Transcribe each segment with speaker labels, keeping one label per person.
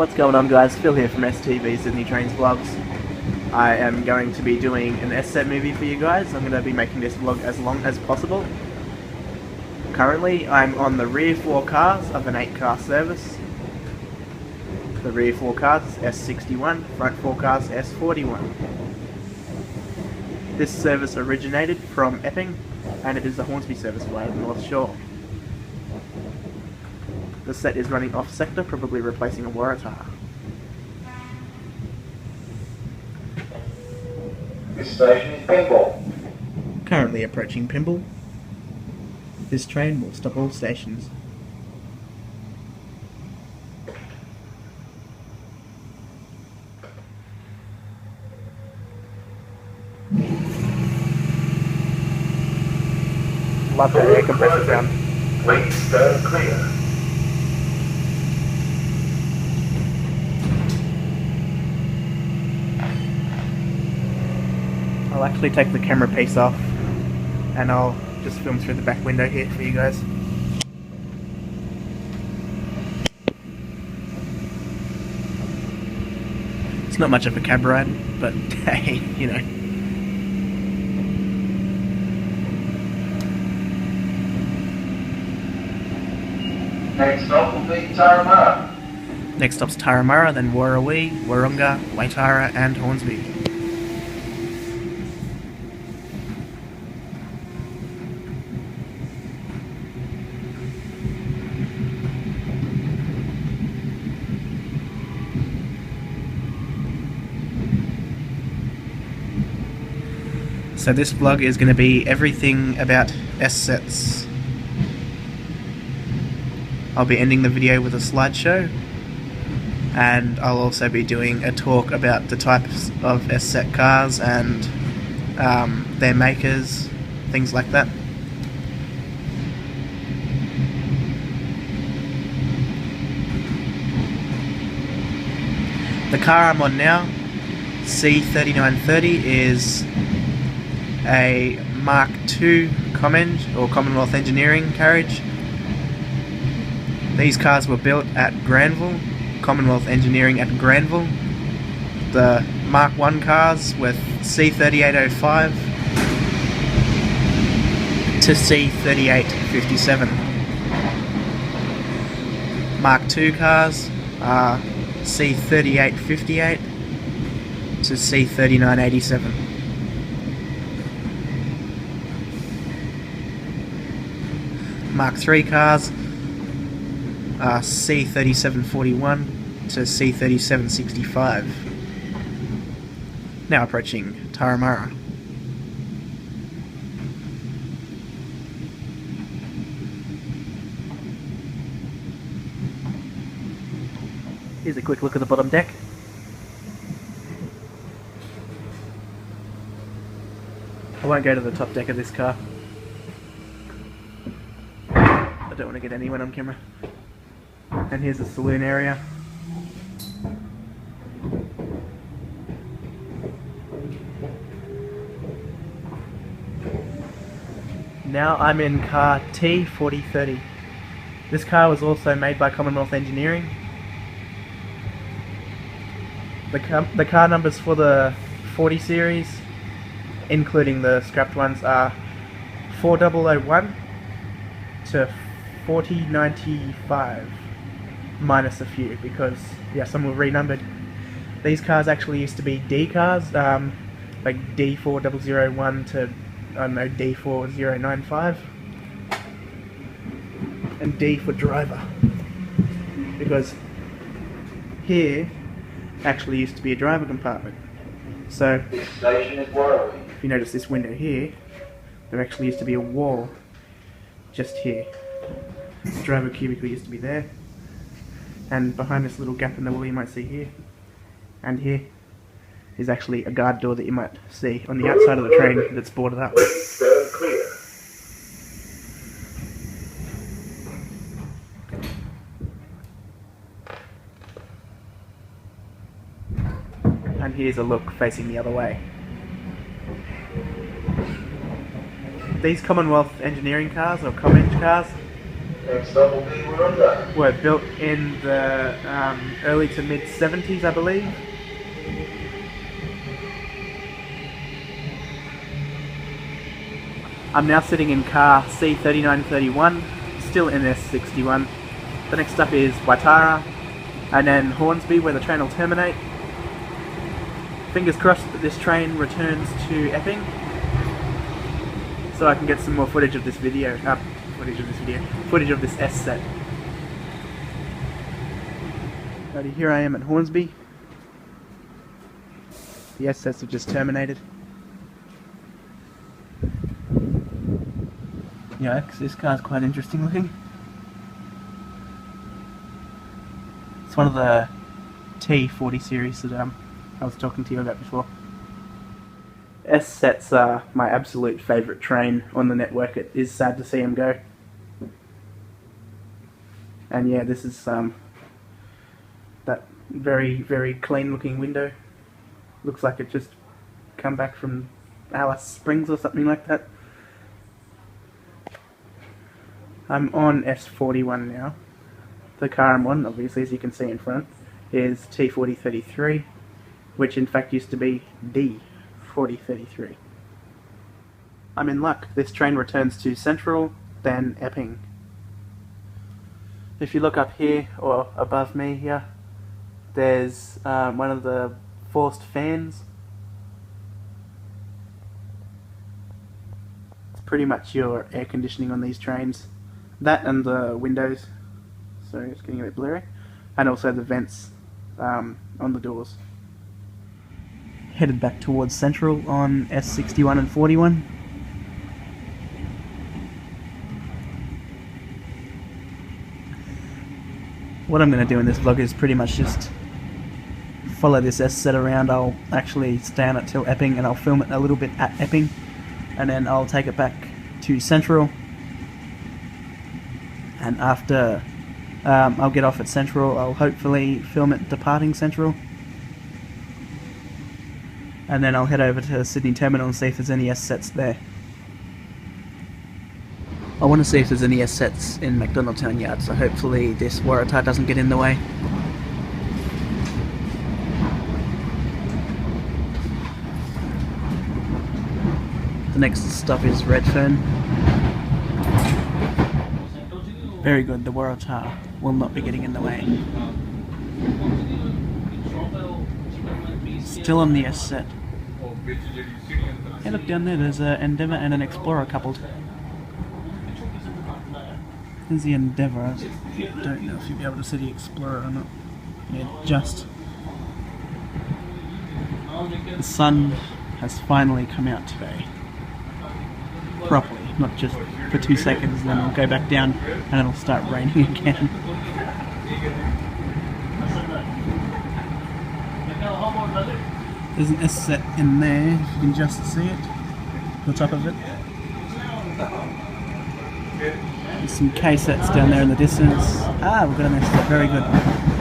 Speaker 1: What's going on, guys? Phil here from STV Sydney Trains Vlogs. I am going to be doing an S-Set movie for you guys. I'm going to be making this vlog as long as possible. Currently, I'm on the rear 4 cars of an 8-car service. The rear 4 cars is S61, front 4 cars S41. This service originated from Epping, and it is the Hornsby service via the North Shore. The set is running off sector, probably replacing a Waratah.
Speaker 2: This station is Pimble.
Speaker 1: Currently approaching Pimble. This train will stop all stations. Love that air compressor sound.
Speaker 2: Wait, stern clear.
Speaker 1: I'll actually take the camera piece off and I'll just film through the back window here for you guys. It's not much of a cab ride, but hey, you know.
Speaker 2: Next stop will be Taramara.
Speaker 1: Next stop's Taramara, then Warrawee, Wahroonga, Waitara and Hornsby. So this vlog is going to be everything about S-Sets. I'll be ending the video with a slideshow, and I'll also be doing a talk about the types of S-Set cars and their makers, things like that. The car I'm on now, C3930, is a Mark II Common or Commonwealth Engineering carriage. These cars were built at Granville, Commonwealth Engineering at Granville. The Mark I cars with C3805 to C3857. Mark II cars are C3858 to C3987. Mark III cars are C3741 to C3765. Now approaching Taramara. Here's a quick look at the bottom deck. I won't go to the top deck of this car. I don't want to get anyone on camera. And here's the saloon area. Now I'm in car T4030. This car was also made by Commonwealth Engineering. The car numbers for the 40 series, including the scrapped ones, are 4001 to 4095, minus a few because some were renumbered. These cars actually used to be D cars, like D4001 to I don't know, D4095, and D for driver, because here actually used to be a driver compartment. So
Speaker 2: This station is Warrawee.
Speaker 1: if you notice this window here, there actually used to be a wall just here. The driver cubicle used to be there, and behind this little gap in the wall you might see here and here is actually a guard door that you might see on the outside of the train that's boarded up.
Speaker 2: Stern clear.
Speaker 1: And here's a look facing the other way. These Commonwealth engineering cars, or Comeng cars,
Speaker 2: Next stop will be Warunda.
Speaker 1: were built in the early to mid 70s, I believe. I'm now sitting in car C3931, still in S61. The next stop is Waitara, and then Hornsby, where the train will terminate. Fingers crossed that this train returns to Epping, so I can get some more footage of this video. Footage of this S set. Righty, here I am at Hornsby. The S sets have just terminated. Yikes, this car's quite interesting looking. It's one of the T40 series that I was talking to you about before. S sets are my absolute favourite train on the network. It is sad to see them go. And yeah, this is that very, very clean looking window. Looks like it just come back from Alice Springs or something like that. I'm on S41 now. The car I'm on, obviously, as you can see in front, is T4033, which in fact used to be D4033. I'm in luck. This train returns to Central, then Epping. If you look up here, or above me here, there's one of the forced fans. It's pretty much your air conditioning on these trains. That and the windows, so it's getting a bit blurry, and also the vents on the doors. Headed back towards Central on S61 and 41. What I'm going to do in this vlog is pretty much just follow this S set around. I'll actually stay on it till Epping, and I'll film it a little bit at Epping, and then I'll take it back to Central. And after I'll get off at Central, I'll hopefully film it departing Central. And then I'll head over to Sydney Terminal and see if there's any S sets there. I want to see if there's any S sets in McDonaldtown Yard, so hopefully this Waratah doesn't get in the way. The next stop is Redfern. Very good, the Waratah will not be getting in the way. Still on the S set. Hey, look down there, there's an Endeavour and an Explorer coupled. There's the Endeavour. I don't know if you'll be able to see the Explorer or not. Yeah, just. The sun has finally come out today. Properly, not just for 2 seconds, and then it'll go back down and it'll start raining again. There's an S set in there, if you can just see it, the top of it. There's some K sets down there in the distance. Ah, we've got an S set, very good.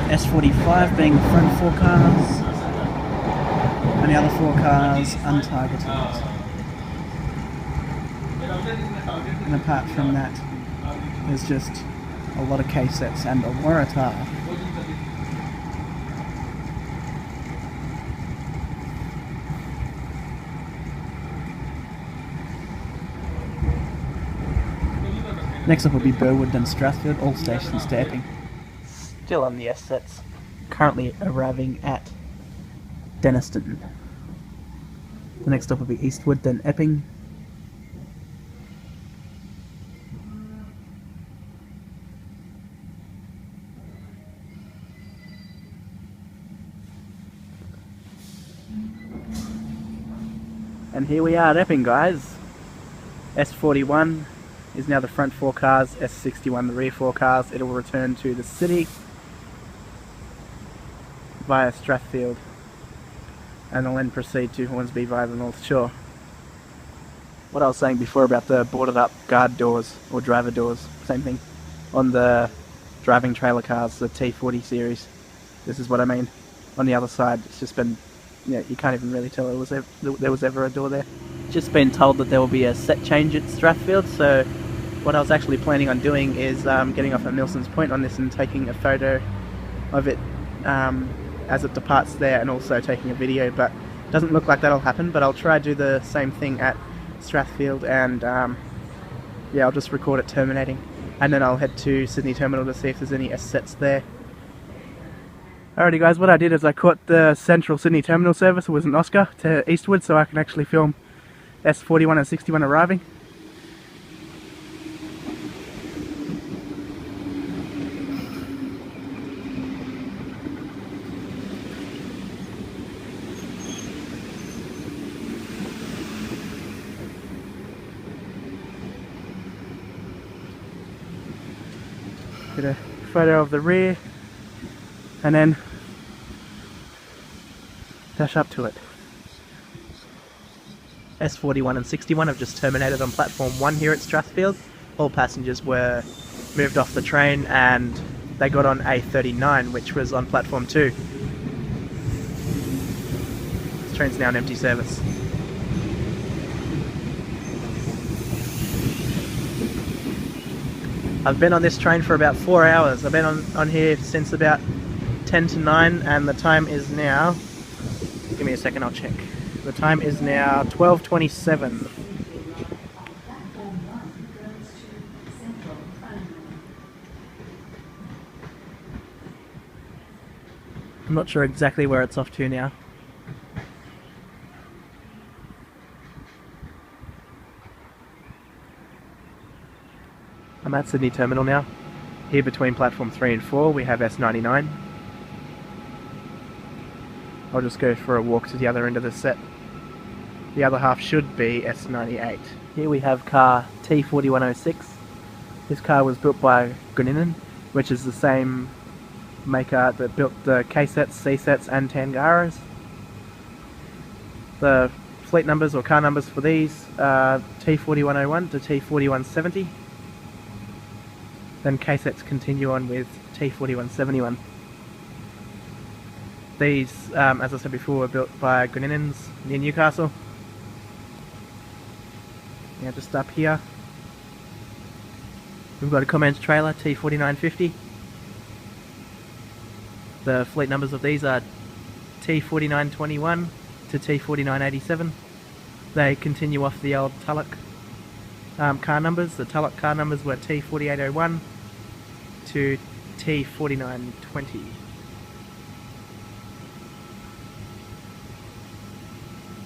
Speaker 1: S45 being the front 4 cars, and the other 4 cars untargeted. And apart from that, there's just a lot of K sets and a Waratah. Next up will be Burwood and Strathfield, all stations to Epping. Still on the S sets, currently arriving at Denniston. The next stop will be Eastwood, then Epping. And here we are at Epping, guys. S41 is now the front 4 cars, S61 the rear 4 cars. It will return to the city via Strathfield, and will then proceed to Hornsby via the North Shore. What I was saying before about the boarded up guard doors, or driver doors, same thing, on the driving trailer cars, the T40 series. This is what I mean. On the other side, it's just been, yeah, you can't even really tell there was ever a door there. Just been told that there will be a set change at Strathfield, so what I was actually planning on doing is getting off at Milson's Point on this and taking a photo of it as it departs there, and also taking a video, but it doesn't look like that'll happen. But I'll try to do the same thing at Strathfield, and yeah, I'll just record it terminating, and then I'll head to Sydney Terminal to see if there's any sets there. Alrighty guys, what I did is I caught the Central Sydney Terminal service, it was an Oscar, to Eastwood, so I can actually film S41 and 61 arriving. Get a photo of the rear and then dash up to it. S41 and 61 have just terminated on platform 1 here at Strathfield. All passengers were moved off the train and they got on A39, which was on platform 2. This train's now an empty service. I've been on this train for about 4 hours. I've been on here since about 10 to 9, and the time is now, give me a second, I'll check. The time is now 12:27. I'm not sure exactly where it's off to now. I'm at Sydney Terminal now. Here between platform 3 and 4 we have S99. I'll just go for a walk to the other end of the set. The other half should be S98. Here we have car T4106. This car was built by Guninen, which is the same maker that built the K-sets, C-sets and Tangaras. The fleet numbers or car numbers for these are T4101 to T4170. Then K-sets continue on with T4171. These, as I said before, were built by Guninens near Newcastle. Now just up here, we've got a Cummins trailer, T4950. The fleet numbers of these are T4921 to T4987. They continue off the old Tulloch car numbers. The Tulloch car numbers were T4801 to T4920.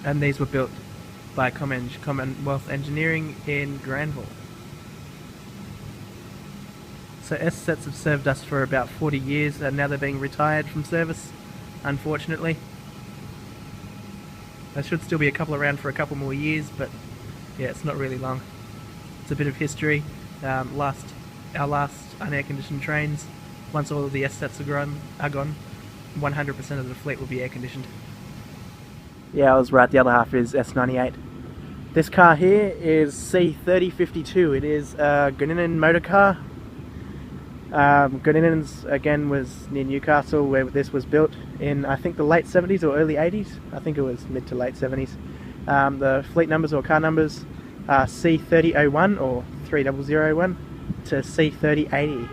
Speaker 1: And these were built by Commonwealth Engineering in Granville. So S-sets have served us for about 40 years, and now they're being retired from service, unfortunately. There should still be a couple around for a couple more years, but yeah, it's not really long. It's a bit of history. Our last unair-conditioned trains, once all of the S-sets are gone, 100% of the fleet will be air-conditioned. Yeah, I was right, the other half is S98. This car here is C3052. It is a Guninen motor car. Guninen's, again, was near Newcastle, where this was built in, I think, the late 70s or early 80s. I think it was mid to late 70s. The fleet numbers or car numbers are C3001 or 3001 to C3080.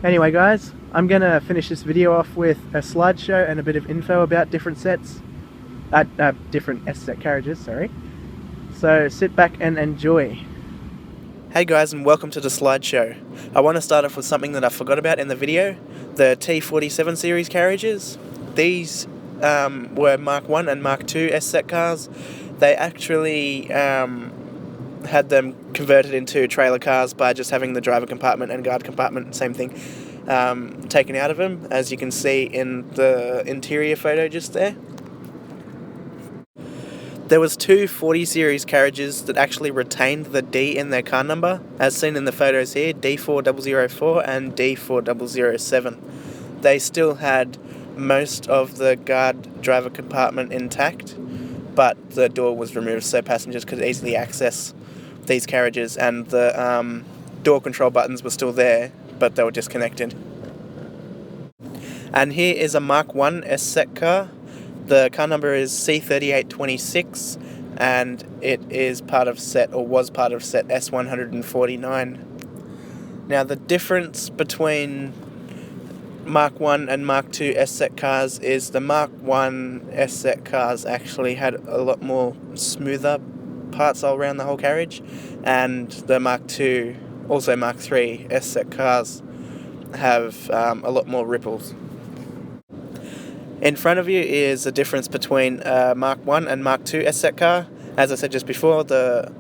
Speaker 1: Anyway guys, I'm going to finish this video off with a slideshow and a bit of info about different sets, different S-set carriages, sorry. So sit back and enjoy. Hey guys, and welcome to the slideshow. I want to start off with something that I forgot about in the video, the T47 series carriages. These were Mark 1 and Mark 2 S-set cars. They actually had them converted into trailer cars by just having the driver compartment and guard compartment, same thing, taken out of them, as you can see in the interior photo just there. There was two 40 series carriages that actually retained the D in their car number, as seen in the photos here, D4004 and D4007. They still had most of the guard driver compartment intact, but the door was removed so passengers could easily access these carriages, and the door control buttons were still there, but they were disconnected. And here is a Mark 1 S-set car. The car number is C3826. and it is part of set, or was part of set S149. Now the difference between Mark 1 and Mark 2 S-set cars is the Mark 1 S-set cars actually had a lot more smoother parts all around the whole carriage, and the Mark 2, also Mark 3 S-set cars have a lot more ripples. In front of you is the difference between Mark 1 and Mark 2 S-set car. As I said just before, the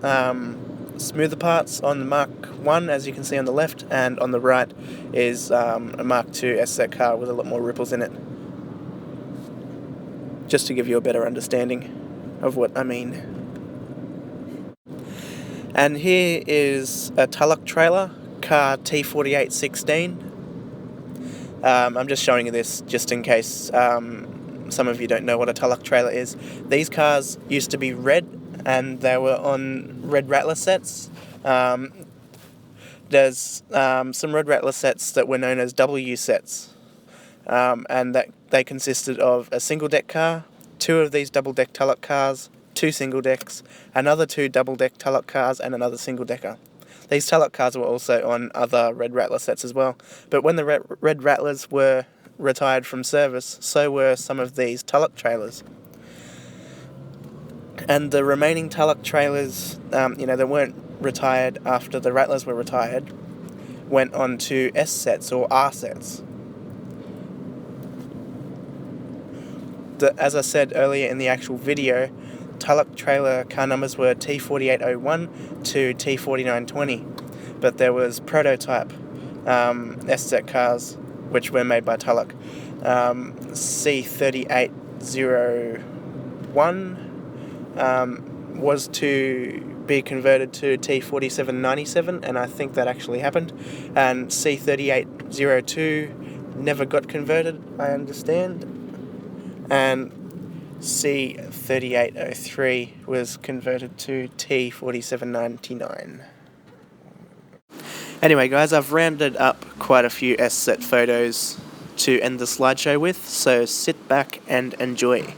Speaker 1: smoother parts on the Mark 1, as you can see on the left, and on the right is a Mark 2 S-set car with a lot more ripples in it. Just to give you a better understanding of what I mean. And here is a Tulloch trailer, car T4816. I'm just showing you this just in case some of you don't know what a Tulloch trailer is. These cars used to be red, and they were on Red Rattler sets. There's some Red Rattler sets that were known as W sets, and that they consisted of a single deck car, 2 of these double deck Tulloch cars, 2 single decks, another 2 double deck Tulloch cars, and another single decker. These Tulloch cars were also on other Red Rattler sets as well, but when the Red Rattlers were retired from service, so were some of these Tulloch trailers. And the remaining Tulloch trailers, that weren't retired after the Rattlers were retired, went on to S sets or R sets. As I said earlier in the actual video, Tulloch trailer car numbers were T4801 to T4920, but there was prototype S-set cars which were made by Tulloch. C3801 was to be converted to T4797, and I think that actually happened, and C3802 never got converted, I understand, and C3803 was converted to T4799. Anyway guys, I've rounded up quite a few S-set photos to end the slideshow with, so sit back and enjoy.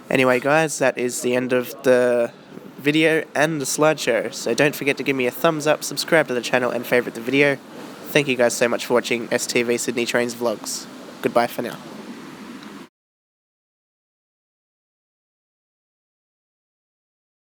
Speaker 1: Anyway guys, that is the end of the video and the slideshow, so don't forget to give me a thumbs up, subscribe to the channel and favourite the video. Thank you guys so much for watching STV Sydney Trains Vlogs. Goodbye for now.